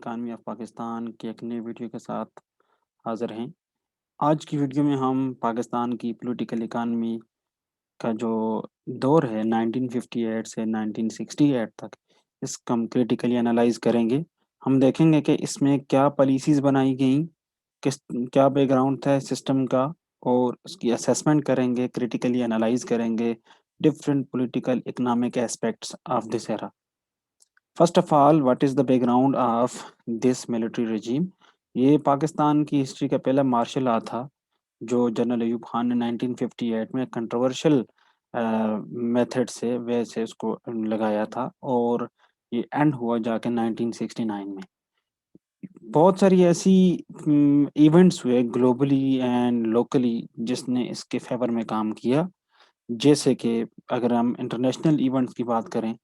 Economy of Pakistan की एक नई वीडियो के साथ हाज़िर हैं। आज की वीडियो में हम पाकिस्तान की पॉलिटिकल इकॉनमी का जो दौर है 1958 से 1968 तक, इसको हम क्रिटिकली एनालाइज़ करेंगे। हम देखेंगे कि इसमें क्या पॉलिसीज़ बनाई गईं, क्या बैकग्राउंड था सिस्टम का और उसकी असेसमेंट करेंगे, क्रिटिकली एनालाइज़ करेंगे different political economic aspects of this era. First of all what is the background of this military regime. ये पाकिस्तान की हिस्ट्री का पहला मार्शल लॉ था, जो जनरल अयूब खान ने 1958 में कंट्रोवर्शियल मेथड से वे से उसको लगाया था और ये एंड हुआ जाके 1969 में। बहुत सारी ऐसी इवेंट्स हुए ग्लोबली एंड लोकली जिसने इसके फ़ेवर में काम किया। जैसे कि अगर हम इंटरनेशनल इवेंट्स की बात करें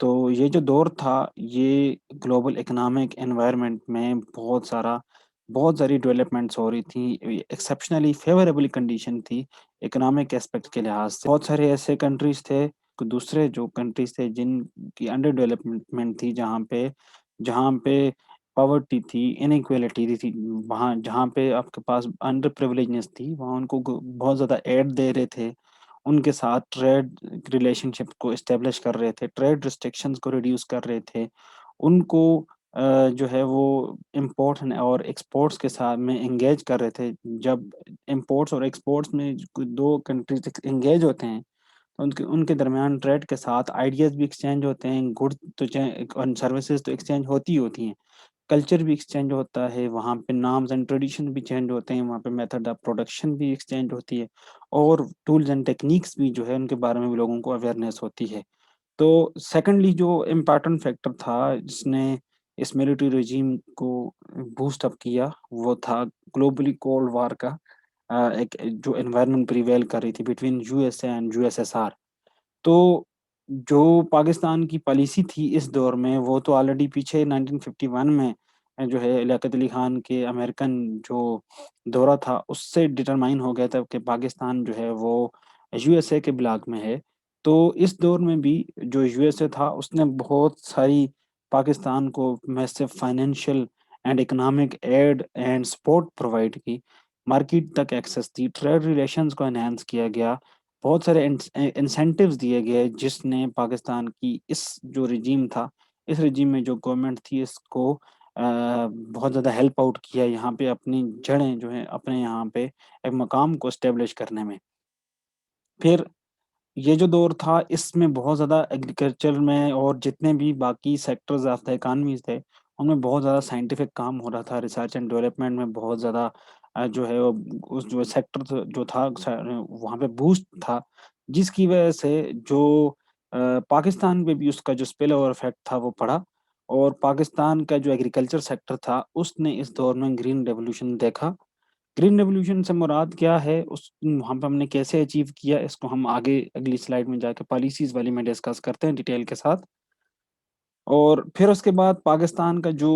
तो ये जो दौर था, ये ग्लोबल इकोनॉमिक एनवायरनमेंट में बहुत सारी डेवलपमेंट्स हो रही थी। एक्सेप्शनली फ़ेवरेबल कंडीशन थी इकोनॉमिक एस्पेक्ट के लिहाज़ से। बहुत सारे ऐसे कंट्रीज़ थे, दूसरे जो कंट्रीज़ थे जिनकी अंडर डेवलपमेंट थी, जहाँ पे पॉवर्टी थी, इनइक्वालिटी थी, वहाँ जहाँ पे आपके पास अंडर प्रिविलेजनेस थी, वहाँ उनको बहुत ज़्यादा एड दे रहे थे। उनके साथ ट्रेड रिलेशनशिप को एस्टेब्लिश कर रहे थे, ट्रेड रिस्ट्रिक्शंस को रिड्यूस कर रहे थे। उनको जो है वो इम्पोर्ट्स और एक्सपोर्ट्स के साथ में एंगेज कर रहे थे। जब इम्पोर्ट्स और एक्सपोर्ट्स में 2 कंट्रीज़ एंगेज होते हैं, तो उनके उनके दरमियान ट्रेड के साथ आइडियाज़ भी एक्सचेंज होते हैं, गुड्स तो चे और सर्विसेज़ तो एक्सचेंज होती ही होती हैं। कल्चर भी एक्सचेंज होता है, वहाँ पे नॉर्म्स एंड ट्रेडिशन भी चेंज होते हैं, वहाँ पे मेथड ऑफ प्रोडक्शन भी एक्सचेंज होती है और टूल्स एंड टेक्निक्स भी जो है उनके बारे में भी लोगों को अवेयरनेस होती है। तो सेकंडली जो इम्पोर्टेंट फैक्टर था जिसने इस मिलिट्री रेजिम को बूस्ट अप किया, वो था ग्लोबली कोल्ड वॉर का एक जो एनवायरनमेंट प्रिवेल कर रही थी बिटवीन यूएसए एंड यूएसएसआर। तो जो पाकिस्तान की पॉलिसी थी इस दौर में, वो तो ऑलरेडी पीछे 1951 में जो है लियाकत अली खान के अमेरिकन जो दौरा था, उससे डिटरमाइन हो गया था कि पाकिस्तान जो है वो यूएसए के ब्लॉक में है। तो इस दौर में भी जो यूएसए था, उसने बहुत सारी पाकिस्तान को massive financial and economic aid and support provide की, मार्केट तक एक्सेस दी, ट्रेड रिलेशंस को एनहांस किया गया। बहुत सारे इंसेंटिव्स दिए गए जिसने पाकिस्तान की इस जो रिजीम था, इस रिजीम में जो गवर्नमेंट थी इसको बहुत ज़्यादा हेल्प आउट किया यहाँ पे अपनी जड़ें जो हैं अपने यहाँ पे एक मकाम को एस्टेब्लिश करने में। फिर ये जो दौर था इसमें बहुत ज़्यादा एग्रीकल्चर में और जितने भी बाकी सेक्टर्स ऑफ द इकोनॉमीज़ थे, उनमें बहुत ज़्यादा साइंटिफिक काम हो रहा था, रिसर्च एंड डेवलपमेंट में बहुत ज़्यादा जो है वो उस जो सेक्टर जो था वहाँ पे बूस्ट था, जिसकी वजह से जो पाकिस्तान पे भी उसका जो स्पिल ओवर इफेक्ट था वो पड़ा और पाकिस्तान का जो एग्रीकल्चर सेक्टर था, उसने इस दौर में ग्रीन रेवोल्यूशन देखा। ग्रीन रेवोल्यूशन से मुराद क्या है? वहाँ पे हमने कैसे अचीव किया? इसको हम आगे अगली स्लाइड में जाके पॉलिसीज़ वाली में डिस्कस करते हैं डिटेल के साथ। और फिर उसके बाद पाकिस्तान का जो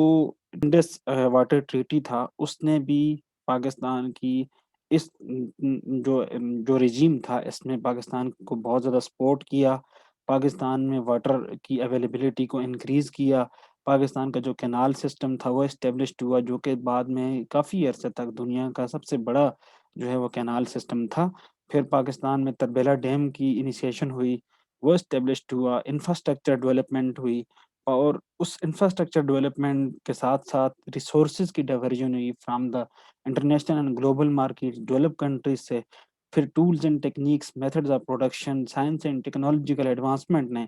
इंडस वाटर ट्रीटी था, उसने भी पाकिस्तान की इस जो रेजिम था, इसने पाकिस्तान को बहुत ज़्यादा सपोर्ट किया। पाकिस्तान में वाटर की अवेलेबिलिटी को इंक्रीज़ किया। पाकिस्तान का जो कैनाल सिस्टम था, वो एस्टेब्लिश्ड हुआ, जो कि बाद में काफ़ी अरसे तक दुनिया का सबसे बड़ा जो है वो कैनाल सिस्टम था। फिर पाकिस्तान में तरबेला डैम की इनिशिएशन हुई, वो एस्टेब्लिश्ड हुआ, इंफ्रास्ट्रक्चर डेवलपमेंट हुई। और उस इंफ्रास्ट्रक्चर डेवलपमेंट के साथ-साथ रिसोर्सेज़ की डाइवर्जन हुई from the international and global market developed countries से। फिर tools and techniques, methods of production, science and technological advancement ने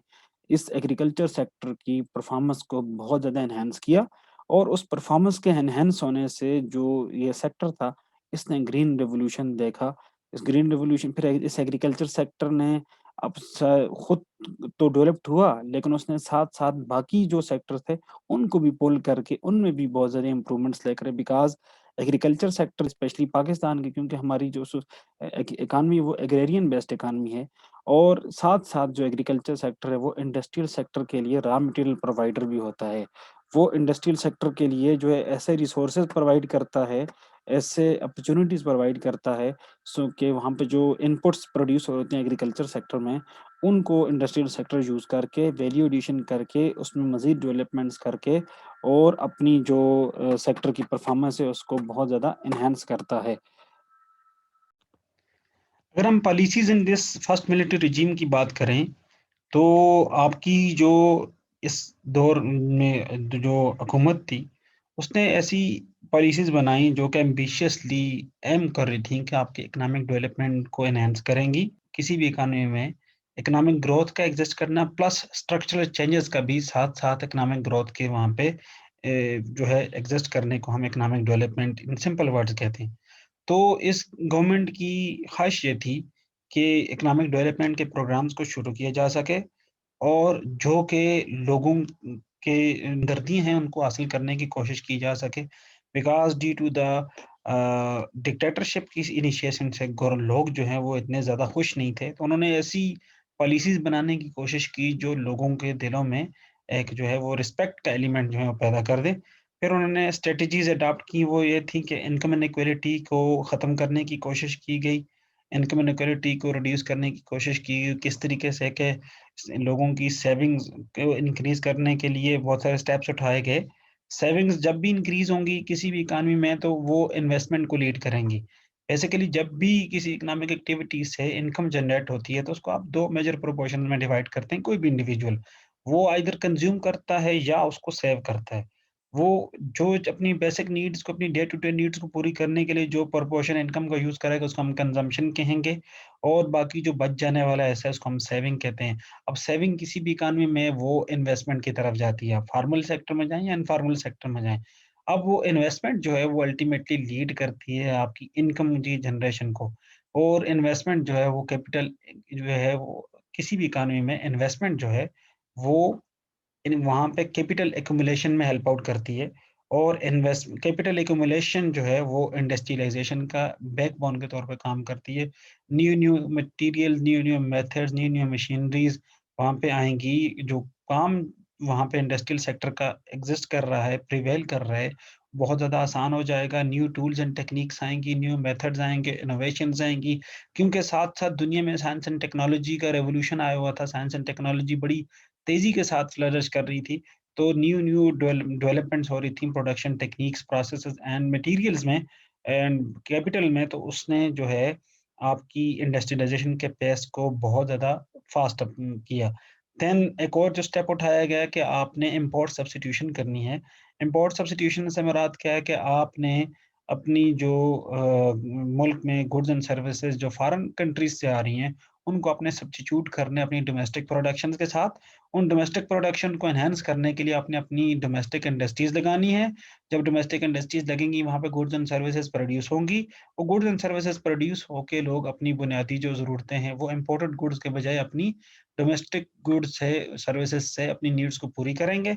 इस एग्रीकल्चर सेक्टर की परफॉर्मेंस को बहुत ज़्यादा एनहांस किया और उस परफॉर्मेंस के एनहांस होने से जो ये सेक्टर था, इसने ग्रीन रिवॉल्यूशन देखा। इस ग्रीन रिवॉल्यूशन फिर इस एग्रीकल्चर सेक्टर ने अब खुद तो डेवलप्ड हुआ, लेकिन उसने साथ-साथ बाकी जो सेक्टर थे, उनको भी पुल करके उनमें भी बहुत ज़्यादा इम्प्रूवमेंट्स लेकर आए because agriculture sector specially Pakistan की क्योंकि हमारी जो इकॉनमी वो एग्रेरियन बेस्ड इकॉनमी है और साथ-साथ जो एग्रीकल्चर सेक्टर है, वो इंडस्ट्रियल सेक्टर के लिए रॉ मटेरियल प्रोवाइडर भी होता है। वो इंडस्ट्रियल सेक्टर के लिए जो है ऐसे रिसोर्सेज़ प्रोवाइड करता है, ऐसे अपॉर्च्युनिटीज़ प्रोवाइड करता है सो कि वहाँ पे जो इनपुट्स प्रोड्यूस होते हैं एग्रीकल्चर सेक्टर में, उनको इंडस्ट्रियल सेक्टर यूज़ करके, वैल्यू एडिशन करके, उसमें मज़ीद डेवलपमेंट्स करके और अपनी जो सेक्टर की परफॉर्मेंस है उसको बहुत ज़्यादा एनहांस करता है। अगर हम policies in this first military regime की बात करें, तो आपकी जो इस दौर में जो हुकूमत थी, उसने ऐसी पॉलिसीज़ बनाई जो कि एम्बिशियसली एम कर रही थी कि आपके इकोनॉमिक डेवलपमेंट को एनहांस करेंगी। किसी भी इकोनॉमी में इकोनॉमिक ग्रोथ का एग्ज़िस्ट करना प्लस स्ट्रक्चरल चेंजेस का भी साथ-साथ इकोनॉमिक ग्रोथ के वहाँ पे जो है एग्ज़िस्ट करने को हम economic development in simple words कहते हैं। तो इस गवर्नमेंट की ख़्वाहिश ये थी कि इकोनॉमिक डेवलपमेंट के प्रोग्राम्स को शुरू किया जा सके और जो कि लोगों के दर्दी हैं उनको हासिल करने की कोशिश की जा सके। Because due to the dictatorship की इनिशिएशन से लोग जो हैं वो इतने ज़्यादा खुश नहीं थे। तो उन्होंने ऐसी पॉलिसीज़ बनाने की कोशिश की जो लोगों के दिलों में एक जो है वो रिस्पेक्ट का एलिमेंट जो है वो पैदा कर दे। फिर उन्होंने स्ट्रैटेजीज़ अडॉप्ट की, वो ये थी कि इनकम इनइक्वालिटी को ख़त्म करने की कोशिश की गई। इनकम इनइक्वालिटी को रिड्यूस करने की कोशिश की, किस तरीके से कि लोगों की सेविंग्स को इंक्रीज़ करने के लिए बहुत सारे स्टेप्स उठाए गए। सेविंग्स जब भी इंक्रीज़ होंगी किसी भी इकॉनमी में तो वो इन्वेस्टमेंट को लीड करेंगी। बेसिकली जब भी किसी इकोनॉमिक एक्टिविटी से इनकम जनरेट होती है तो उसको आप 2 मेजर प्रोपोर्शन में डिवाइड करते हैं कोई भी इंडिविजुअल। वो आइदर कंज़्यूम करता है या उसको सेव करता है। वो जो अपनी बेसिक नीड्स को अपनी डे टू डे नीड्स को पूरी करने के लिए जो प्रोपोर्शन इनकम का यूज़ करेगा उसको हम कंज़म्पशन कहेंगे और बाकी जो बच जाने वाला हिस्सा है उसको हम सेविंग कहते हैं। अब सेविंग किसी भी इकॉनमी में वो इन्वेस्टमेंट की तरफ जाती है। आप फॉर्मल सेक्टर में जाएँ या इनफॉर्मल सेक्टर में जाएँ। अब वो इन्वेस्टमेंट जो है वो अल्टीमेटली लीड करती है आपकी इनकम जी जनरेशन को और इन्वेस्टमेंट जो है वो कैपिटल जो है वो किसी भी इकॉनमी में इन्वेस्टमेंट जो है वो इन वहाँ पे कैपिटल एक्युमुलेशन में हेल्प आउट करती है और इन्वेस्ट कैपिटल एक्युमुलेशन जो है वो इंडस्ट्रियलाइज़ेशन का बैकबोन के तौर पे काम करती है। New new material, new new methods, new new machineries वहाँ पे आएँगी, जो काम वहाँ पे इंडस्ट्रियल सेक्टर का एक्सिस्ट कर रहा है, प्रिवेल कर रहा है, बहुत ज़्यादा आसान हो जाएगा। न्यू टूल्स एंड टेक्निक्स आएँगी, न्यू मेथड्स आएँगे, इनोवेशंस आएँगी, क्योंकि साथ-साथ दुनिया में साइंस एंड टेक्नोलॉजी का रिवॉल्यूशन आया हुआ था। साइंस एंड टेक्नोलॉजी बड़ी तेज़ी के साथ फ्लरिश कर रही थी। तो न्यू-न्यू डेवलपमेंट्स हो रही थी production techniques, processes and materials में एंड कैपिटल में, तो उसने जो है आपकी इंडस्ट्रियलाइज़ेशन के पेस को बहुत ज़्यादा फ़ास्ट किया। देन एक और जो स्टेप उठाया गया कि आपने इम्पोर्ट सब्स्टिट्यूशन करनी है। इम्पोर्ट सब्स्टिट्यूशन से मुराद क्या है कि आपने अपनी जो मुल्क में गुड्स एंड सर्विसेज़ जो फ़ॉरेन कंट्रीज़ से आ रही हैं, उनको आपने सब्स्टिट्यूट करने अपनी डोमेस्टिक प्रोडक्शंस के साथ। उन डोमेस्टिक प्रोडक्शन को एनहांस करने के लिए आपने अपनी डोमेस्टिक इंडस्ट्रीज़ लगानी है। जब डोमेस्टिक इंडस्ट्रीज़ लगेंगी, वहाँ पे गुड्स एंड सर्विसेज़ प्रोड्यूस होंगी। वो गुड्स एंड सर्विसेज़ प्रोड्यूस होके लोग अपनी बुनियादी जो ज़रूरतें हैं, वो इम्पोर्टेड गुड्स के बजाय अपनी डोमेस्टिक गुड्स से, सर्विसेज़ से अपनी नीड्स को पूरी करेंगे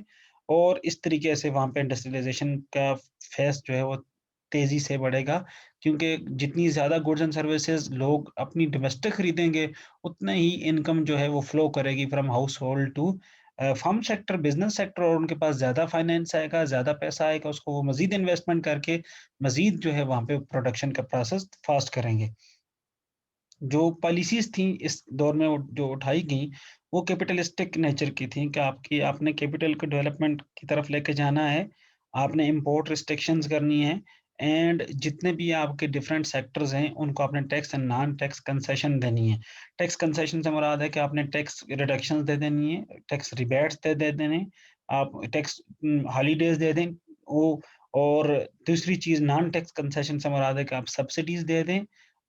और इस तरीके से वहाँ पे इंडस्ट्रियलाइज़ेशन का फ़ेज़ जो है वो तेज़ी से बढ़ेगा, क्योंकि जितनी ज़्यादा गुड्स एंड सर्विसेज़ लोग अपनी डोमेस्टिक खरीदेंगे, उतना ही इनकम जो है वो फ्लो करेगी from household to farm sector, business sector और उनके पास ज़्यादा फाइनेंस आएगा, ज़्यादा पैसा आएगा, उसको वो मज़ीद इन्वेस्टमेंट करके मज़ीद जो है वहाँ पे प्रोडक्शन का प्रोसेस फ़ास्ट करेंगे। जो पॉलिसीज़ थी इस दौर में जो उठाई गईं, वो कैपिटलिस्टिक नेचर की थी कि आपने कैपिटल को डेवलपमेंट की तरफ लेके जाना है, आपने इम्पोर्ट रिस्ट्रिक्शंस करनी है एंड जितने भी आपके डिफरेंट सेक्टर्स हैं, उनको आपने tax and non tax concession देनी है। टैक्स कंसेशन से मुराद है कि आपने टैक्स रिडक्शंस दे देनी है, टैक्स रिबेट्स दे दे देने, आप टैक्स हॉलिडेज़ दे दें, वो और दूसरी चीज़ नॉन टैक्स कंसेशन से मुराद है कि आप सब्सिडीज़ दे दें,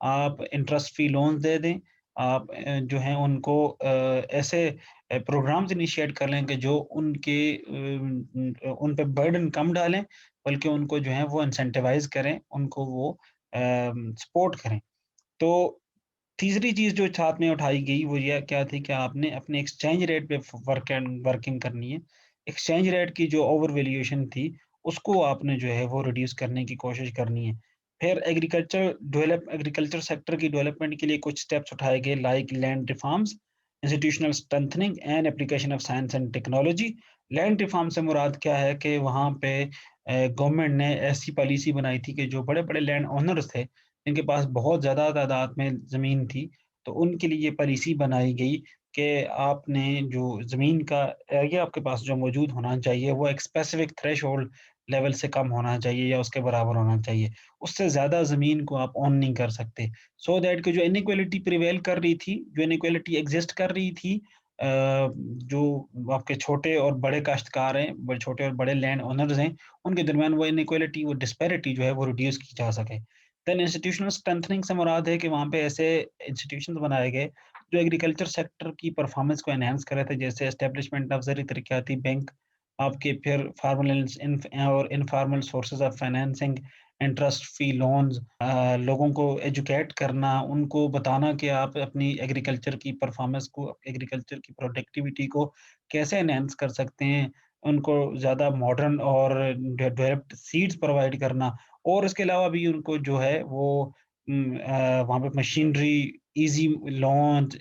आप इंटरेस्ट फ्री लोन्स दे दें, आप जो हैं उनको ऐसे प्रोग्राम्स इनिशिएट कर लें कि जो उन पे बर्डन कम डालें, बल्कि उनको जो है वो इंसेंटिवाइज़ करें, उनको वो सपोर्ट करें। तो तीसरी चीज़ जो साथ में उठाई गई वो ये क्या थी कि आपने अपने एक्सचेंज रेट पे वर्किंग करनी है। एक्सचेंज रेट की जो ओवर वैल्यूएशन थी, उसको आपने जो है वो रिड्यूस करने की कोशिश करनी है। फिर एग्रीकल्चर सेक्टर की डेवलपमेंट के लिए कुछ स्टेप्स उठाए गए like land reforms, institutional strengthening and application of science and technology. Land reform से मुराद क्या है कि वहाँ पे गवर्नमेंट ने ऐसी पॉलिसी बनाई थी कि जो बड़े-बड़े लैंड ओनर्स थे, जिनके पास बहुत ज़्यादा तादाद में ज़मीन थी, तो उनके लिए ये पॉलिसी बनाई गई कि आपने जो ज़मीन का एरिया आपके पास जो मौजूद होना चाहिए, वो एक स्पेसिफिक थ्रेशोल्ड लेवल से कम होना चाहिए या उसके बराबर होना चाहिए। उससे ज़्यादा ज़मीन को आप ओन नहीं कर सकते। सो दैट कि जो इनइक्वालिटी प्रिवेल कर रही थी, जो इनइक्वालिटी एग्ज़िस्ट कर रही थी, जो आपके छोटे और बड़े काश्तकार हैं, छोटे और बड़े लैंड ओनर्स हैं, उनके दरमियान वो इनइक्वालिटी, वो डिस्पैरिटी जो है वो रिड्यूस की जा सके। देन इंस्टीट्यूशनल स्ट्रेंथनिंग से मुराद है कि वहाँ पे ऐसे इंस्टीट्यूशंस बनाए गए जो एग्रीकल्चर सेक्टर की परफॉर्मेंस को एनहांस कर रहे थे, जैसे एस्टेब्लिशमेंट ऑफ ज़र तरक्याती बैंक, आपके फिर फार्मल और informal sources of financing, interest free loans, लोगों को एजुकेट करना, उनको बताना कि आप अपनी एग्रीकल्चर की परफॉर्मेंस को, एग्रीकल्चर की प्रोडक्टिविटी को कैसे एनहांस कर सकते हैं, उनको ज़्यादा मॉडर्न और डेवलप्ड सीड्स प्रोवाइड करना, और इसके अलावा भी उनको जो है वो वहाँ पे मशीनरी, ईज़ी लोन्स,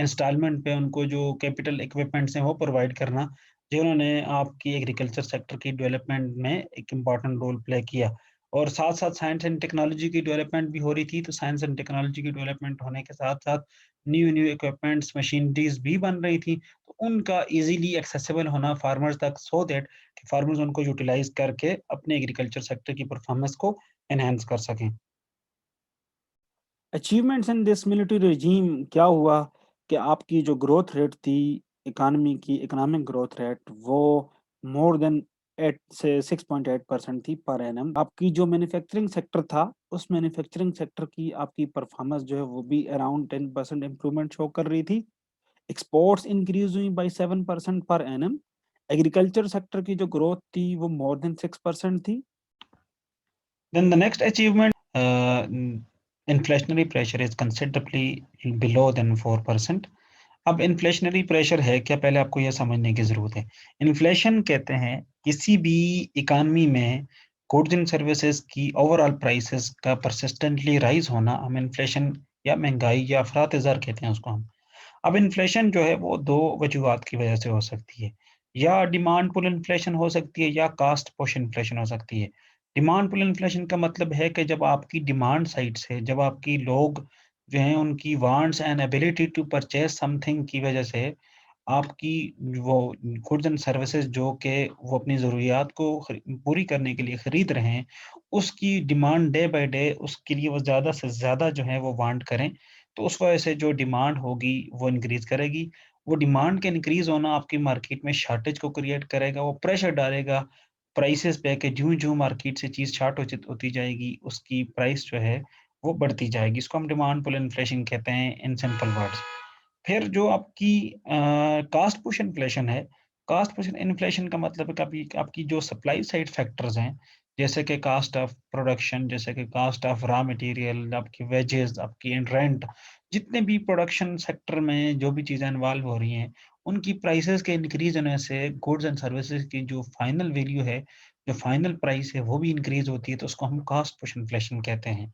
इंस्टॉलमेंट पे उनको जो कैपिटल इक्विपमेंट्स हैं वो प्रोवाइड करना, जिन्होंने आपकी एग्रीकल्चर सेक्टर की डेवलपमेंट में एक इम्पॉर्टेंट रोल प्ले किया। और साथ-साथ साइंस एंड टेक्नोलॉजी की डेवलपमेंट भी हो रही थी, तो साइंस एंड टेक्नोलॉजी की डेवलपमेंट होने के साथ-साथ न्यू-न्यू इक्विपमेंट्स, मशीनरीज़ भी बन रही थी, तो उनका ईज़िली एक्सेसिबल होना फार्मर्स तक, सो दैट कि फार्मर्स उनको यूटिलाइज़ करके अपने एग्रीकल्चर सेक्टर की परफॉर्मेंस को एनहांस कर सकें। Achievements in this military regime क्या हुआ कि आपकी जो ग्रोथ रेट थी, इकॉनमी की इकोनॉमिक ग्रोथ रेट, वो मोर देन 8 से 6.8% थी पर एनम। आपकी जो मैन्युफैक्चरिंग सेक्टर था, उस मैन्युफैक्चरिंग सेक्टर की आपकी परफॉर्मेंस जो है वो भी अराउंड 10% इम्प्रूवमेंट शो कर रही थी। एक्सपोर्ट्स इंक्रीज हुई bye 7% per annum. Agriculture sector की जो ग्रोथ थी वो मोर देन 6% थी। Then the next achievement, inflationary pressure is considerably below than 4%. अब इन्फ्लेशनरी प्रेशर है क्या, पहले आपको यह समझने की ज़रूरत है। इन्फ्लेशन कहते हैं किसी भी इकॉनमी में गुड्स एंड सर्विसेज की ओवरऑल प्राइसेस का परसिस्टेंटली राइज़ होना, हम इन्फ्लेशन या महँगाई या अफ़रात-ज़र कहते हैं उसको हम। अब इन्फ्लेशन जो है वो 2 वजूहात की वजह से हो सकती है। या डिमांड पुल इन्फ्लेशन हो सकती है या कॉस्ट पुश इन्फ्लेशन हो सकती है। डिमांड पुल इन्फ्लेशन का मतलब है कि जब आपकी डिमांड साइड से, जब आपकी लोग जो हैं उनकी wants and ability to purchase something की वजह से आपकी वो गुड्स एंड सर्विसेज़ जो कि वो अपनी ज़रूरियात को पूरी करने के लिए खरीद रहे हैं, उसकी डिमांड डे बाय डे उसके लिए वो ज़्यादा से ज़्यादा जो है वो वांट करें, तो उस वजह से जो डिमांड होगी वो इंक्रीज़ करेगी। वो डिमांड के इंक्रीज़ होना आपकी मार्केट में शॉर्टेज को क्रिएट करेगा, वो प्रेशर डालेगा प्राइसेज़ पे कि ज्यों-ज्यों मार्केट से चीज़ शॉर्ट होती जाएगी, उसकी प्राइस जो है वो बढ़ती जाएगी। इसको हम डिमांड पुल इन्फ्लेशन कहते हैं इन सिंपल वर्ड्स। फिर जो आपकी कॉस्ट पुश इन्फ्लेशन है, कॉस्ट पुश इन्फ्लेशन का मतलब है कि आपकी आपकी जो सप्लाई साइड फैक्टर्स हैं, जैसे कि कॉस्ट ऑफ प्रोडक्शन, जैसे कि कॉस्ट ऑफ रॉ मटेरियल, आपकी वेजेस, आपकी रेंट, जितने भी प्रोडक्शन सेक्टर में जो भी चीज़ें इन्वॉल्व हो रही हैं, उनकी प्राइसेस के इंक्रीज़ होने से गुड्स एंड सर्विसेज की जो फाइनल वैल्यू है, जो फाइनल प्राइस है, वो भी इंक्रीज़ होती है, तो उसको हम कॉस्ट पुश इन्फ्लेशन कहते हैं।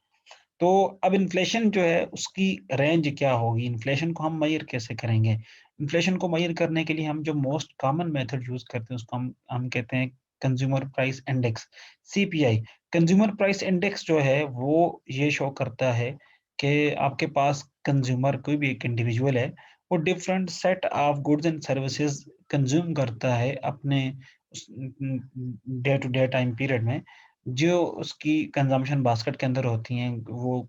तो अब इन्फ्लेशन जो है उसकी रेंज क्या होगी? इन्फ्लेशन को हम मेज़र कैसे करेंगे? इन्फ्लेशन को मेज़र करने के लिए हम जो मोस्ट कॉमन मेथड यूज़ करते हैं उसको हम कहते हैं consumer price index, CPI. Consumer price index जो है वो ये शो करता है कि आपके पास कंज्यूमर कोई भी एक इंडिविजुअल है, वो different set of goods and services consume करता है अपने उस day to day time period में, जो उसकी कंज़म्पशन बास्केट के अंदर होती हैं, वो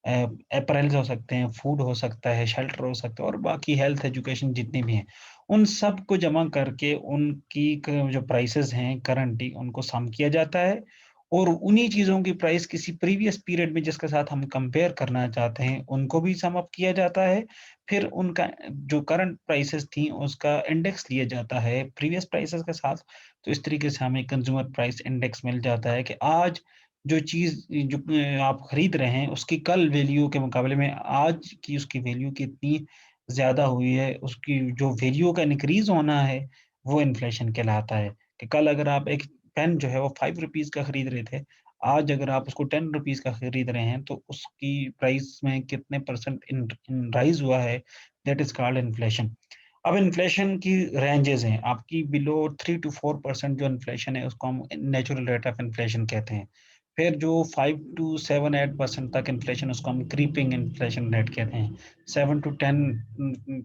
अ, अपैरेल्स हो सकते हैं, फूड हो सकता है, शेल्टर हो सकता है और बाकी हेल्थ, एजुकेशन जितनी भी हैं। उन सब को जमा करके उनकी जो प्राइसेज़ हैं करंटली उनको सम किया जाता है और उन्हीं चीज़ों की प्राइस किसी प्रीवियस पीरियड में जिसके साथ हम कंपेयर करना चाहते हैं, उनको भी सम अप किया जाता है। फिर उनका जो करंट प्राइसेज़ थी उसका इंडेक्स लिया जाता है प्रीवियस प्राइसेज़ के साथ। तो इस तरीके से हमें कंज्यूमर प्राइस इंडेक्स मिल जाता है कि आज जो चीज़ जो आप खरीद रहे हैं, उसकी कल वैल्यू के मुकाबले में आज की उसकी वैल्यू कितनी ज़्यादा हुई है, उसकी जो वैल्यू का इंक्रीज़ होना है, वो इन्फ्लेशन कहलाता है। कि कल अगर आप एक पेन जो है वो ₹5 का खरीद रहे थे, आज अगर आप उसको ₹10 का खरीद रहे हैं, तो उसकी प्राइस में कितने परसेंट इन राइज़ हुआ है, दैट इज़ कॉल्ड इन्फ्लेशन। अब इन्फ्लेशन की रेंजेज़ हैं, आपकी बिलो 3 टू 4% जो इन्फ्लेशन है, उसको हम नेचुरल रेट ऑफ इन्फ्लेशन कहते हैं। फिर जो 5 टू 7 8% तक इन्फ्लेशन, उसको हम क्रीपिंग इन्फ्लेशन रेट कहते हैं। 7 टू 10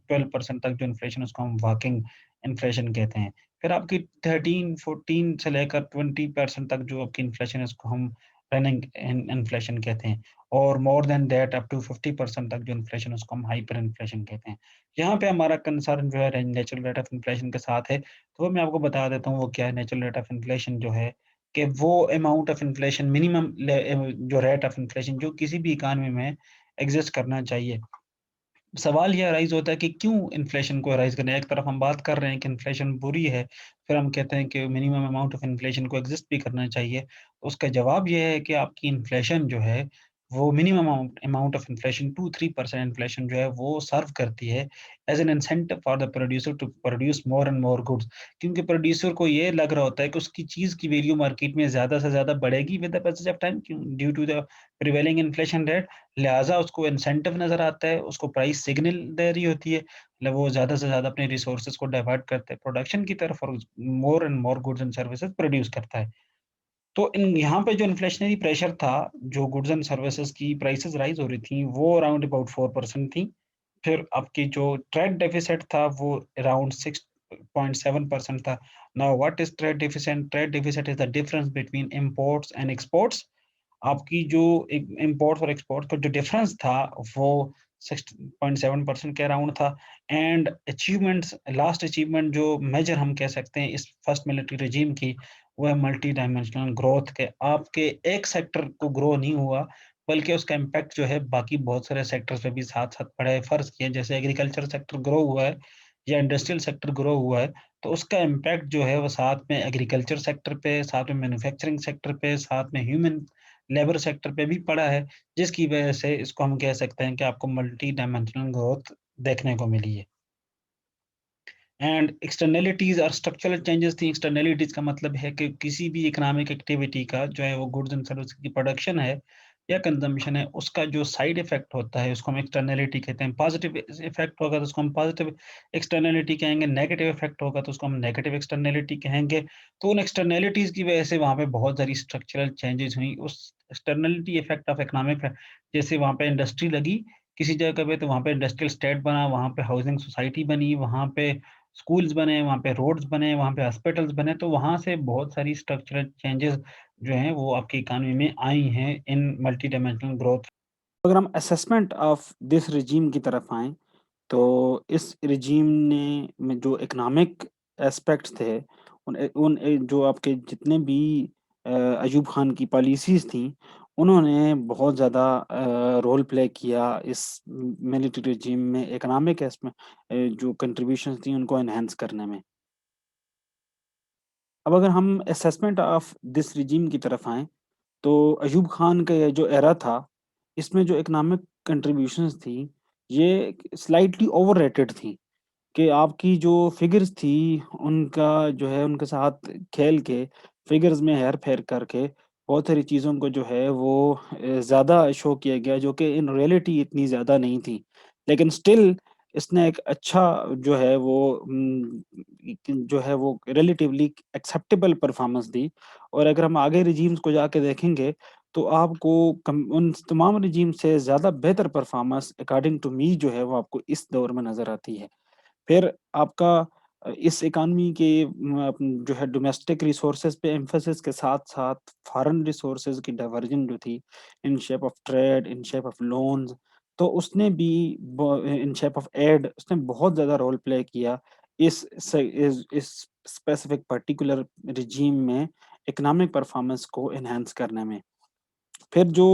12% तक जो इन्फ्लेशन, उसको हम वॉकिंग इन्फ्लेशन कहते हैं। फिर आपकी 13 14 से लेकर 20% तक जो आपकी इन्फ्लेशन है, उसको हम रनिंग इन्फ्लेशन कहते हैं। और more than that up to 50% तक जो इन्फ्लेशन, उसको हम हाइपर इन्फ्लेशन कहते हैं। यहाँ पे हमारा कंसर्न जो है नेचुरल रेट ऑफ इन्फ्लेशन के साथ है, तो मैं आपको बता देता हूँ वो क्या है। नेचुरल रेट ऑफ इन्फ्लेशन जो है कि वो अमाउंट ऑफ इन्फ्लेशन, मिनिमम जो रेट ऑफ इन्फ्लेशन जो किसी भी इकॉनमी में एग्जिस्ट करना चाहिए। सवाल ये अराइज़ होता है कि क्यों इन्फ्लेशन को राइज़ करना है? एक तरफ हम बात कर रहे हैं कि इन्फ्लेशन बुरी है, फिर हम कहते हैं कि मिनिमम अमाउंट ऑफ इन्फ्लेशन को एग्ज़िस्ट भी करना चाहिए। उसका जवाब ये है कि आपकी इन्फ्लेशन जो है, वो minimum amount amount of inflation 2-3% inflation जो है, वो सर्व करती है as an incentive for the producer to produce more and more goods. क्योंकि प्रोड्यूसर को ये लग रहा होता है कि उसकी चीज़ की वैल्यू मार्केट में ज़्यादा से ज़्यादा बढ़ेगी with the passage of time, क्यों? Due to the prevailing inflation rate. लिहाज़ा उसको इंसेंटिव नज़र आता है, उसको प्राइस सिग्नल दे रही होती है, मतलब वो ज़्यादा से ज़्यादा अपने रिसोर्सेज़ को डाइवर्ट करते हैं प्रोडक्शन की तरफ और मोर and more goods and services produce करता है। तो इन यहाँ पे जो इन्फ्लेशनरी प्रेशर था, जो गुड्स एंड सर्विसेज़ की प्राइसेज़ राइज़ हो रही थी, वो अराउंड अबाउट 4% थी। फिर आपकी जो ट्रेड डेफ़िसिट था, वो अराउंड 6.7% था। Now what is trade deficit? Trade deficit is the difference between imports and exports. आपकी जो इम्पोर्ट्स और एक्सपोर्ट्स का जो डिफरेंस था, वो 6.7% के अराउंड था। एंड अचीवमेंट्स, लास्ट अचीवमेंट जो मेजर हम कह सकते हैं इस फर्स्ट मिलिट्री रेजीम की, वो है मल्टी डायमेंशनल ग्रोथ के। आपके एक सेक्टर को ग्रो नहीं हुआ, बल्कि उसका इम्पैक्ट जो है बाकी बहुत सारे सेक्टर्स पे भी साथ-साथ पड़ा है। फ़र्ज़ किया जैसे एग्रीकल्चर सेक्टर ग्रो हुआ है या इंडस्ट्रियल सेक्टर ग्रो हुआ है, तो उसका इम्पैक्ट जो है वो साथ में एग्रीकल्चर सेक्टर पे, साथ में मैन्युफैक्चरिंग सेक्टर पे, साथ में ह्यूमन लेबर सेक्टर पे भी पड़ा है, जिसकी वजह से इसको हम कह सकते हैं कि आपको मल्टी डायमेंशनल ग्रोथ देखने को मिली है। एंड एक्सटर्नैलिटीज़ और स्ट्रक्चरल चेंजेस थी। एक्सटर्नैलिटीज़ का मतलब है कि किसी भी इकोनॉमिक एक्टिविटी का जो है वो गुड्स एंड सर्विस की प्रोडक्शन है या कंज़म्पशन है, उसका जो साइड इफ़ेक्ट होता है उसको हम एक्सटर्नैलिटी कहते हैं। पॉज़िटिव इफ़ेक्ट होगा तो उसको हम पॉज़िटिव एक्सटर्नैलिटी कहेंगे, नेगेटिव इफ़ेक्ट होगा तो उसको हम नेगेटिव एक्सटर्नैलिटी कहेंगे। तो उन एक्सटर्नैलिटीज़ की वजह से वहाँ पे बहुत सारी स्ट्रक्चरल चेंजेस हुई। उस एक्सटर्नैलिटी इफ़ेक्ट ऑफ इकोनॉमिक है, जैसे वहाँ पे इंडस्ट्री लगी किसी जगह पे, तो वहाँ पे इंडस्ट्रियल एस्टेट बना, वहाँ पे हाउसिंग सोसाइटी बनी, वहाँ पे स्कूल्स बने, वहाँ पे रोड्स बने, वहाँ पे हॉस्पिटल्स बने, तो वहाँ से बहुत सारी स्ट्रक्चरल चेंजेज़ जो हैं वो आपकी इकॉनमी में आई हैं इन मल्टी डायमेंशनल ग्रोथ। अगर हम असेसमेंट ऑफ दिस रिजीम की तरफ आएँ, तो इस रिजीम ने में जो इकोनॉमिक एस्पेक्ट्स थे, जो आपके जितने भी अयूब खान की पॉलिसीज़ थीं, उन्होंने बहुत ज़्यादा रोल प्ले किया इस मिलिट्री रिजीम में इकोनॉमिक जो कंट्रीब्यूशंस थी उनको एनहांस करने में। अब अगर हम असेसमेंट ऑफ दिस रिजीम की तरफ आएँ, तो अयूब खान का ये जो एरा था, इसमें जो इकोनॉमिक कंट्रीब्यूशंस थी, ये स्लाइटली ओवररेटेड थी। कि आपकी जो फ़िगर्स थी, उनका जो है उनके साथ खेल के, फ़िगर्स में हेर-फेर करके, बहुत सारी चीज़ों को जो है वो ज़्यादा शो किया गया, जो कि इन रियलिटी इतनी ज़्यादा नहीं थी। लेकिन स्टिल इसने एक अच्छा जो है वो जो है वो रिलेटिवली एक्सेप्टेबल परफ़ॉर्मेंस दी। और अगर हम आगे रिजीम्स को जाके देखेंगे, तो आपको उन तमाम रिजीम से ज़्यादा बेहतर परफ़ॉर्मेंस अकॉर्डिंग टू मी जो है वो आपको इस दौर में नज़र आती है। फिर आपका इस इकॉनमी के जो है डोमेस्टिक रिसोर्सेज़ पे एम्फेसिस के साथ-साथ फॉरेन रिसोर्सेज़ की डाइवर्जन जो थी in shape of trade, in shape of loans, तो उसने भी इन शेप ऑफ एड उसने बहुत ज़्यादा रोल प्ले किया इस स्पेसिफिक पर्टिकुलर रिजीम में इकोनॉमिक परफॉर्मेंस को एनहांस करने में। फिर जो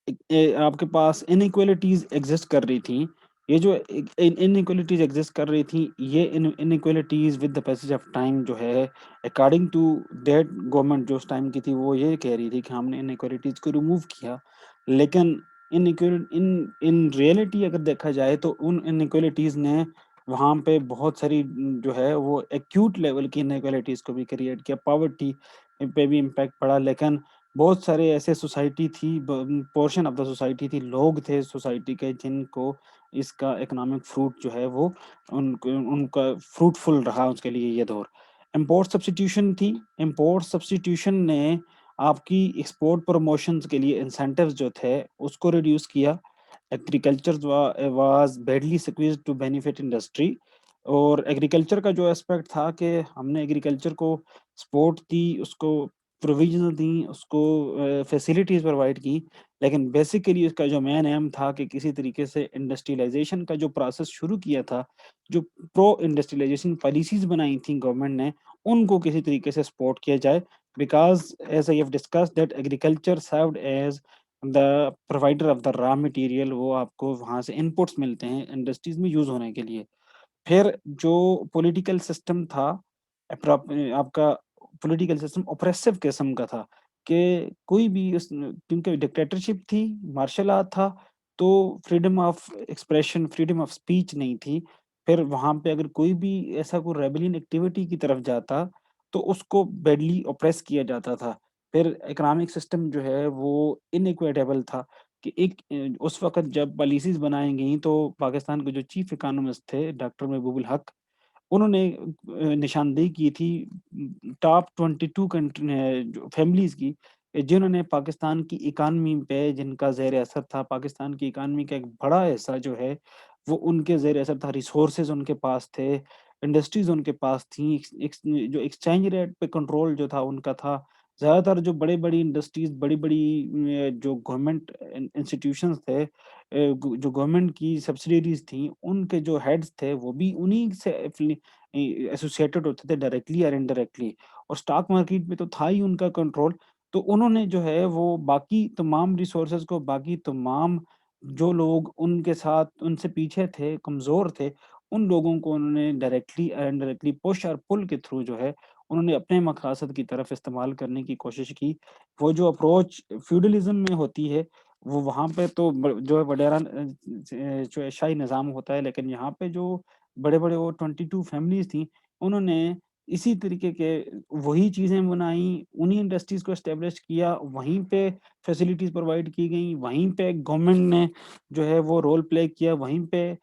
आपके पास इनइक्वालिटीज़ एग्ज़िस्ट कर रही थी, ये जो इनइक्वालिटीज़ एग्ज़िस्ट कर रही थी, ये inequalities with the passage of time जो है, अकॉर्डिंग टू दैट गवर्नमेंट जो उस टाइम की थी, वो ये कह रही थी कि हमने इनइक्वालिटीज़ को रिमूव किया। लेकिन इन रियलिटी अगर देखा जाए तो उन इनइक्वालिटीज़ ने वहाँ पे बहुत सारी जो है वो एक्यूट लेवल की इनइक्वालिटीज़ को भी क्रिएट किया, पॉवर्टी पे भी इम्पैक्ट पड़ा। लेकिन बहुत सारे ऐसे सोसाइटी थी पोर्शन ऑफ द सोसाइटी थी, लोग थे सोसाइटी के जिनको इसका इकोनॉमिक फ्रूट जो है वो उनको उनका फ्रूटफुल रहा उसके लिए ये दौर। इम्पोर्ट सब्स्टिट्यूशन थी, इम्पोर्ट सब्स्टिट्यूशन ने आपकी एक्सपोर्ट प्रमोशंस के लिए इंसेंटिव्स जो थे, उसको रिड्यूस किया। Agriculture was badly squeezed to benefit industry. और एग्रीकल्चर का जो एस्पेक्ट था कि हमने एग्रीकल्चर को सपोर्ट दी, उसको प्रोविज़न दी, उसको फैसिलिटीज़ प्रोवाइड की, लेकिन बेसिकली उसका जो मेन एम था कि किसी तरीके से इंडस्ट्रियलाइज़ेशन का जो प्रोसेस शुरू किया था, जो प्रो इंडस्ट्रियलाइज़ेशन पॉलिसीज़ बनाई थी गवर्नमेंट ने, उनको किसी तरीके से सपोर्ट किया जाए। Because as I have discussed that agriculture served as the provider of the raw material, वो आपको वहाँ से इनपुट्स मिलते हैं इंडस्ट्रीज़ में यूज़ होने के लिए। फिर जो पॉलिटिकल सिस्टम था, आपका पॉलिटिकल सिस्टम ऑप्रेसिव किस्म का था कि कोई भी क्योंकि डिक्टेटरशिप थी, मार्शल लॉ था, तो freedom of expression, freedom of speech नहीं थी। फिर वहाँ पे अगर कोई भी ऐसा कोई रेबेलियन एक्टिविटी की तरफ जाता, तो उसको बैडली ऑप्रेस किया जाता था। फिर इकोनॉमिक सिस्टम जो है वो इनइक्विटेबल था कि उस वक़्त जब पॉलिसीज़ बनाई गईं, तो पाकिस्तान के जो चीफ इकोनॉमिस्ट थे डॉक्टर महबूबुल हक, उन्होंने निशानदेही की थी टॉप 22 जो फैमिलीज़ की, जिन्होंने पाकिस्तान की इकॉनमी पे जिनका ज़ेर असर था, पाकिस्तान की इकॉनमी का एक बड़ा हिस्सा जो है, वो उनके ज़ेर असर था, रिसोर्सेज़ उनके पास थे, इंडस्ट्रीज़ उनके पास थी, जो एक्सचेंज रेट पे कंट्रोल जो था उनका था। ज़्यादातर जो बड़ी-बड़ी इंडस्ट्रीज़, बड़ी-बड़ी जो गवर्नमेंट इंस्टीट्यूशंस थे, जो गवर्नमेंट की सब्सिडियरीज़ थी, उनके जो हेड्स थे, वो भी उन्हीं से एसोसिएटेड होते थे डायरेक्टली और इनडायरेक्टली। और स्टॉक मार्केट में तो था ही उनका कंट्रोल। तो उन्होंने जो है वो बाकी तमाम रिसोर्सेज़ को, बाकी तमाम जो लोग उनके साथ उनसे पीछे थे, कमज़ोर थे, उन लोगों को उन्होंने डायरेक्टली और इनडायरेक्टली पुश और पुल के थ्रू जो है, उन्होंने अपने मकासद की तरफ इस्तेमाल करने की कोशिश की। वो जो अप्रोच फ्यूडलिज़्म में होती है, वो वहाँ पे तो जो है वडेरा जो शाही निज़ाम होता है, लेकिन यहाँ पे जो बड़े-बड़े वो 22 फैमिलीज़ थी, उन्होंने इसी तरीके के वही चीज़ें बनाई, उन्हीं इंडस्ट्रीज़ को एस्टेब्लिश किया, वहीं पे फैसिलिटीज़ प्रोवाइड की गईं, वहीं पे गवर्नमेंट ने जो है वो रोल प्ले किया, वहीं पे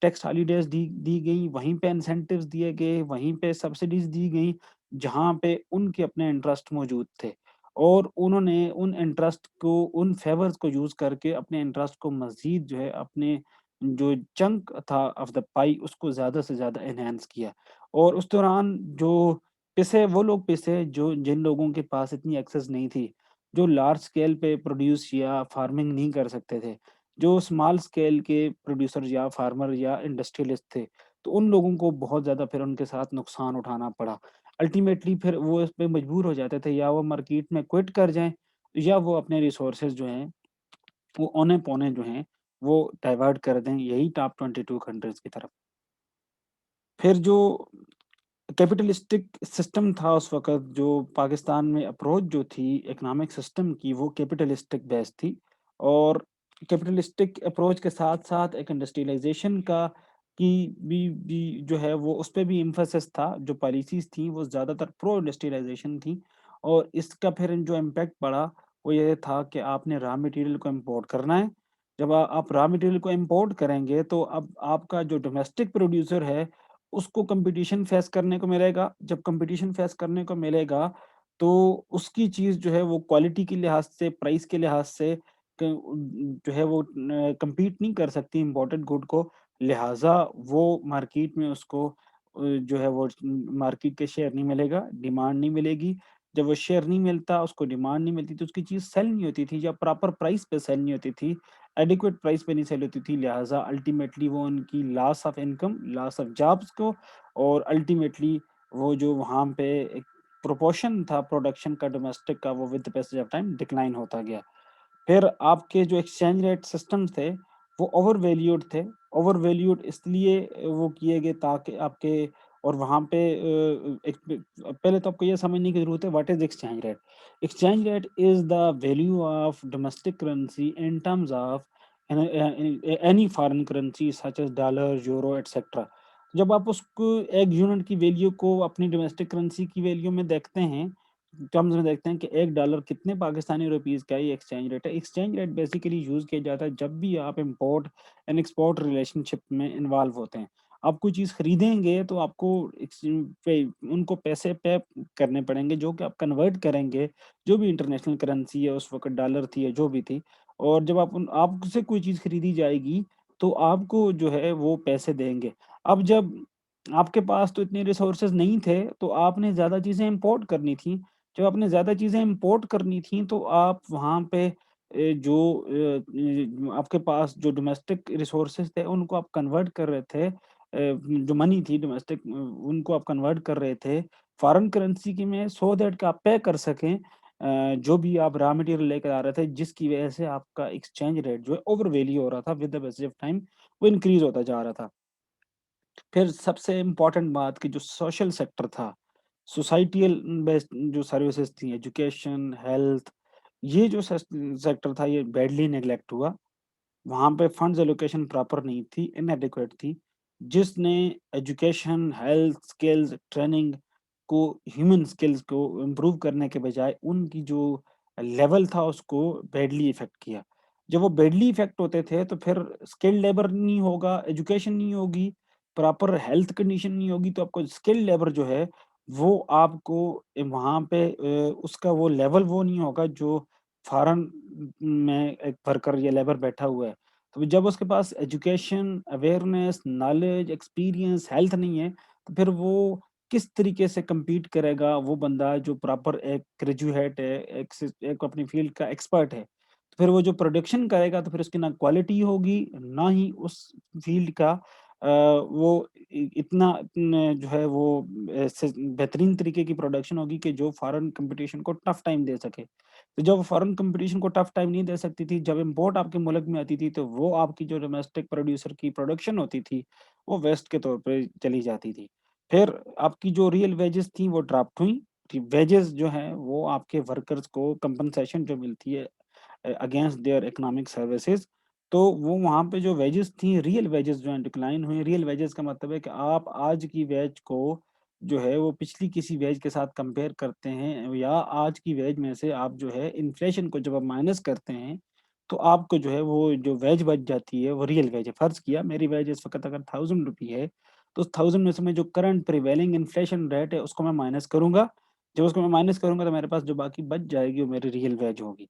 टैक्स हॉलिडेज़ दी गई, वहीं पे इंसेंटिव्स दिए गए, वहीं पे सब्सिडीज़ दी गईं, जहाँ पे उनके अपने इंटरेस्ट मौजूद थे। और उन्होंने उन इंटरेस्ट को, उन फेवर्स को यूज़ करके अपने इंटरेस्ट को मज़ीद जो है अपने जो चंक था ऑफ द पाई, उसको ज़्यादा से ज़्यादा एनहांस किया। और उस दौरान जो वो लोग पिसे जो जिन लोगों के पास इतनी एक्सेस नहीं थी, जो लार्ज स्केल पे प्रोड्यूस या फार्मिंग नहीं कर सकते थे, जो स्मॉल स्केल के प्रोड्यूसर या फार्मर या इंडस्ट्रियलिस्ट थे, तो उन लोगों को बहुत ज़्यादा फिर उनके साथ नुकसान उठाना पड़ा। अल्टीमेटली फिर वो इस पे मजबूर हो जाते थे, या वो मार्केट में क्विट कर जाएँ, या वो अपने रिसोर्सेज़ जो हैं, वो औने-पौने जो हैं, वो डाइवर्ट कर दें, यही टॉप 22 कंट्रीज़ की तरफ। फिर जो कैपिटलिस्टिक सिस्टम था उस वक़्त, जो पाकिस्तान में अप्रोच जो थी इकोनॉमिक सिस्टम की, वो कैपिटलिस्टिक बेस्ड थी। और कैपिटलिस्टिक अप्रोच के साथ-साथ एक इंडस्ट्रियलाइज़ेशन का की भी जो है वो उस पे भी एम्फेसिस था। जो पॉलिसीज़ थी वो ज़्यादातर प्रो इंडस्ट्रियलाइज़ेशन थी। और इसका फिर जो इम्पैक्ट पड़ा, वो ये था कि आपने रॉ मटेरियल को इम्पोर्ट करना है। जब आप रॉ मटेरियल को इम्पोर्ट करेंगे, तो अब आपका जो डोमेस्टिक प्रोड्यूसर है, उसको कॉम्पिटिशन फेस करने को मिलेगा। जब कॉम्पिटिशन फेस करने को मिलेगा, तो उसकी चीज़ जो है वो क्वालिटी के लिहाज़ से, प्राइस के लिहाज़ से जो है वो कम्पीट नहीं कर सकती इम्पोर्टेड गुड को। लिहाज़ा वो मार्केट में उसको जो है वो मार्केट के शेयर नहीं मिलेगा, डिमांड नहीं मिलेगी। जब वो शेयर नहीं मिलता, उसको डिमांड नहीं मिलती, तो उसकी चीज़ सेल नहीं होती थी, या प्रॉपर प्राइस पे सेल नहीं होती थी। एडिक्वेट प्राइस पे नहीं सेल होती थी, लिहाज़ा अल्टीमेटली वो उनकी loss of income, loss of jobs को, और अल्टीमेटली वो जो वहाँ पे एक प्रोपोर्शन था प्रोडक्शन का डोमेस्टिक का, वो with the passage of time decline होता गया। फिर आपके जो एक्सचेंज रेट सिस्टम्स थे, वो ओवरवैल्यूड थे। ओवरवैल्यूड इसलिए वो किए गए ताकि आपके, और वहाँ पे पहले तो आपको ये समझने की ज़रूरत है what is exchange rate. Exchange rate is the value of domestic currency in terms of any foreign currency such as dollar, euro etcetera. जब आप उसको एक यूनिट की वैल्यू को अपनी डोमेस्टिक करेंसी की वैल्यू में देखते हैं, टर्म्स में देखते हैं कि 1 डॉलर कितने पाकिस्तानी रुपीज़ का ये एक्सचेंज रेट है। एक्सचेंज रेट बेसिकली यूज़ किया जाता है जब भी आप इम्पोर्ट एंड एक्सपोर्ट रिलेशनशिप में इन्वॉल्व होते हैं। आप कोई चीज़ खरीदेंगे तो आपको पे उनको पैसे पे करने पड़ेंगे जो कि आप कन्वर्ट करेंगे, जो भी इंटरनेशनल करेंसी है उस वक़्त डॉलर थी या जो भी थी। और जब आपसे कोई चीज़ खरीदी जाएगी, तो आपको जो है वो पैसे देंगे। अब जब आपके पास तो इतने रिसोर्सेज़ नहीं थे, तो आपने ज़्यादा चीज़ें इम्पोर्ट करनी थी। जब आपने ज़्यादा चीज़ें इम्पोर्ट करनी थी, तो आप वहाँ पे आपके पास जो डोमेस्टिक रिसोर्सेज़ थे, उनको आप कन्वर्ट कर रहे थे। जो मनी थी डोमेस्टिक उनको आप कन्वर्ट कर रहे थे फ़ॉरेन करेंसी की में सो दैट कि आप पे कर सकें जो भी आप रॉ मटेरियल लेकर आ रहे थे, जिसकी वजह से आपका एक्सचेंज रेट जो है ओवर वैल्यू हो रहा था with the passage of time, वो इंक्रीज़ होता जा रहा था। फिर सबसे इम्पोर्टेंट बात कि जो सोशल सेक्टर था, सोसाइटियल बेस्ड जो सर्विसेज़ थी, एजुकेशन, हेल्थ, ये जो सेक्टर था, ये बैडली नेग्लेक्ट हुआ। वहाँ पे फंड्स एलोकेशन प्रॉपर नहीं थी, इनएडेक्वेट थी, जिसने एजुकेशन, हेल्थ, स्किल्स, ट्रेनिंग को ह्यूमन स्किल्स को इम्प्रूव करने के बजाय उनकी जो लेवल था उसको बैडली इफ़ेक्ट किया। जब वो बैडली इफ़ेक्ट होते थे तो फिर स्किल्ड लेबर नहीं होगा, एजुकेशन नहीं होगी, प्रॉपर हेल्थ कंडीशन नहीं होगी तो आपको स्किल्ड लेबर जो है वो आपको वहाँ पे उसका वो लेवल वो नहीं होगा जो फॉरेन में एक वर्कर या लेबर बैठा हुआ है। तो जब उसके पास education, awareness, knowledge, experience, health नहीं है, तो फिर वो किस तरीके से कम्पीट करेगा वो बंदा जो प्रॉपर एक ग्रेजुएट है, एक अपनी फील्ड का एक्सपर्ट है। तो फिर वो जो प्रोडक्शन करेगा तो फिर उसकी ना क्वालिटी होगी, ना ही उस फील्ड का वो इतना जो है वो से बेहतरीन तरीके की प्रोडक्शन होगी कि जो फॉरेन कंपटीशन को टफ टाइम दे सके। तो जब फॉरेन कंपटीशन को टफ टाइम नहीं दे सकती थी, जब इम्पोर्ट आपके मुल्क में आती थी, तो वो आपकी जो डोमेस्टिक प्रोड्यूसर की प्रोडक्शन होती थी, वो वेस्ट के तौर पे चली जाती थी। फिर आपकी जो रियल वेजेस थी, वो ड्रॉप्ड हुई। वेजेस जो हैं, वो आपके वर्कर्स को कंपनसेशन जो मिलती है अगेंस्ट देयर इकोनॉमिक सर्विसेज, तो वो वहाँ पे जो वेजेस थी, रियल वेजेस जो हैं डिक्लाइन हुई। रियल वेजेस का मतलब है कि आप आज की वेज को जो है वो पिछली किसी वेज के साथ कंपेयर करते हैं या आज की वेज में से आप जो है इन्फ्लेशन को जब आप माइनस करते हैं, तो आपको जो है वो जो वेज बच जाती है वो रियल वेज है। फ़र्ज़ किया मेरी वेज इस वक़्त अगर ₹1000 है, तो उस 1000 में से मैं जो करंट प्रिवेलिंग इन्फ्लेशन रेट है उसको मैं माइनस करूँगा। जब उसको मैं माइनस करूँगा तो मेरे पास जो बाकी बच जाएगी वो मेरी रियल वेज होगी।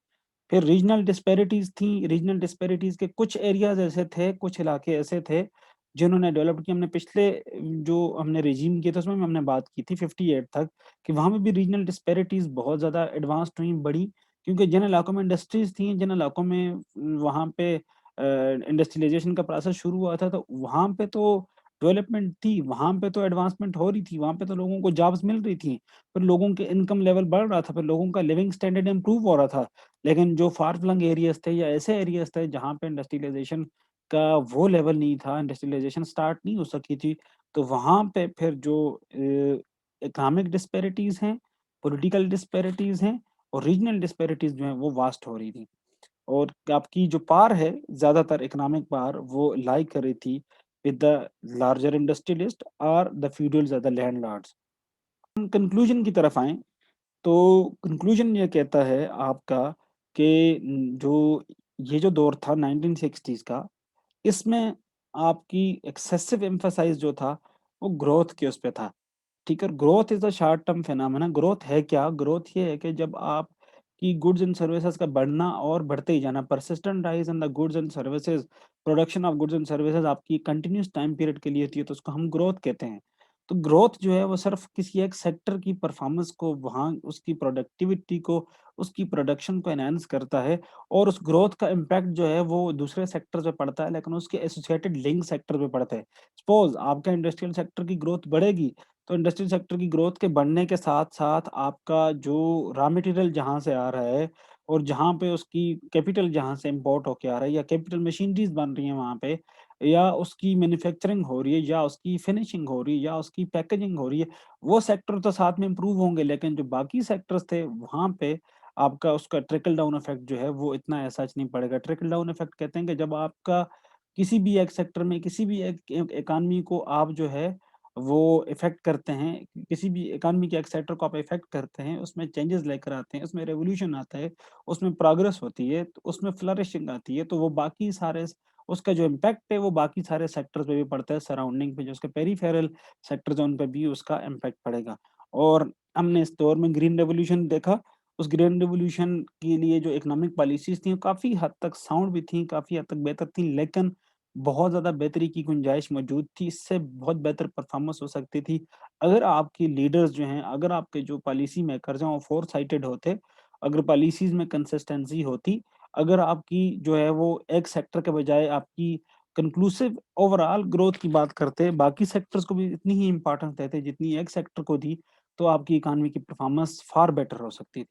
फिर रीजनल डिस्पैरिटीज़ थी, रीजनल डिस्पैरिटीज़ के कुछ एरियाज़ ऐसे थे, कुछ इलाके ऐसे थे, जिन्होंने डेवलप किए। हमने पिछले जो हमने रिजीम किए थे, उसमें भी हमने बात की थी 58 तक, कि वहाँ पे भी रीजनल डिस्पैरिटीज़ बहुत ज़्यादा एडवांस्ड हुई, बढ़ी, क्योंकि जिन इलाकों में इंडस्ट्रीज़ थी, जिन इलाकों में वहाँ पे इंडस्ट्रियलाइज़ेशन का प्रोसेस शुरू हुआ था, तो वहाँ पे तो डेवलपमेंट थी, वहाँ पे तो एडवांसमेंट हो रही थी, वहाँ पे तो लोगों को जॉब्स मिल रही थी, फिर लोगों के इनकम लेवल बढ़ रहा था, फिर लोगों का लिविंग स्टैंडर्ड इम्प्रूव हो रहा था। लेकिन जो फार फ्लंग एरियाज़ थे या ऐसे एरियाज़ थे जहाँ पे इंडस्ट्रियलाइज़ेशन का वो लेवल नहीं था, इंडस्ट्रियलाइज़ेशन स्टार्ट नहीं हो सकी थी, तो वहाँ पे फिर जो इकोनॉमिक डिस्पैरिटीज़ हैं, पॉलिटिकल डिस्पैरिटीज़ हैं और रीजनल डिस्पैरिटीज़ जो हैं वो वास्ट हो रही थी। और आपकी जो पार है, ज़्यादातर इकोनॉमिक पार वो लाई कर रही थी विद द लार्जर इंडस्ट्रियलिस्ट और द फ्यूडल्स और द लैंडलॉर्ड्स। हम कंक्लूजन की तरफ आएँ, तो कंक्लूजन ये कहता है आपका कि जो ये जो दौर था 1960s का, इसमें आपकी एक्सेसिव एम्फसाइज़ जो था, वो ग्रोथ के उस पे था। ठीक है, growth is a short term phenomena. Growth है क्या? ग्रोथ ये है कि जब आपकी गुड्स एंड सर्विसेज़ का बढ़ना और बढ़ते ही जाना, persistent rise in the goods and services, production of goods and services आपकी कंटीन्यूअस टाइम पीरियड के लिए होती है, तो उसको हम ग्रोथ कहते हैं। तो ग्रोथ जो है वो सिर्फ़ किसी एक सेक्टर की परफ़ॉर्मेंस को वहाँ उसकी प्रोडक्टिविटी को, उसकी प्रोडक्शन को एनहांस करता है और उस ग्रोथ का इम्पैक्ट जो है वो दूसरे सेक्टर्स पे पड़ता है, लेकिन उसके एसोसिएटेड लिंक सेक्टर पे पड़ता है। सपोज़ आपका इंडस्ट्रियल सेक्टर की ग्रोथ बढ़ेगी, तो इंडस्ट्रियल सेक्टर की ग्रोथ के बढ़ने के साथ-साथ आपका जो रॉ मटेरियल जहाँ से आ रहा है और जहाँ पे उसकी कैपिटल जहाँ से इम्पोर्ट होके आ रहा है या कैपिटल मशीनरीज़ बन रही हैं वहाँ पे या उसकी मैन्युफैक्चरिंग हो रही है या उसकी फिनिशिंग हो रही है या उसकी पैकेजिंग हो रही है, वो सेक्टर तो साथ में इम्प्रूव होंगे, लेकिन जो बाकी सेक्टर्स थे, वहाँ पे आपका उसका ट्रिकल डाउन इफ़ेक्ट जो है, वो इतना ऐसा नहीं पड़ेगा। ट्रिकल डाउन इफ़ेक्ट कहते हैं कि जब आपका किसी भी एक सेक्टर में, किसी भी एक इकॉनमी को आप जो है वो इफ़ेक्ट करते हैं, किसी भी इकॉनमी के एक सेक्टर को आप इफ़ेक्ट करते हैं, उसमें चेंजेज़ लेकर आते हैं, उसमें रिवॉल्यूशन आता है, उसमें प्रोग्रेस होती है, तो उसमें फ्लरिशिंग आती है, तो वो बाकी सारे उसका जो इम्पैक्ट है वो बाकी सारे सेक्टर्स पे भी पड़ता है, सराउंडिंग पे जो उसके पेरिफेरल सेक्टर्स हैं उन पे भी उसका इम्पैक्ट पड़ेगा। और हमने इस दौर में ग्रीन रेवोल्यूशन देखा, उस ग्रीन रेवोल्यूशन के लिए जो इकोनॉमिक पॉलिसीज़ थी, वो काफ़ी हद तक साउंड भी थी, काफ़ी हद तक बेहतर थी, लेकिन बहुत ज़्यादा बेहतरी की गुंजाइश मौजूद थी, इससे बहुत बेहतर परफ़ॉर्मेंस हो सकती थी। अगर आपके लीडर्स जो हैं, अगर आपके जो पॉलिसी मेकर्स हैं, वो फ़ोर-साइटेड होते, अगर पॉलिसीज़ में कंसिस्टेंसी होती, अगर आपकी जो है वो एक सेक्टर के बजाय आपकी कंक्लूसिव ओवरऑल ग्रोथ की बात करते, बाकी सेक्टर्स को भी इतनी ही इम्पोर्टेंस देते जितनी एक सेक्टर को दी, तो आपकी इकॉनमी की परफ़ॉर्मेंस फ़ार बेटर हो सकती थी।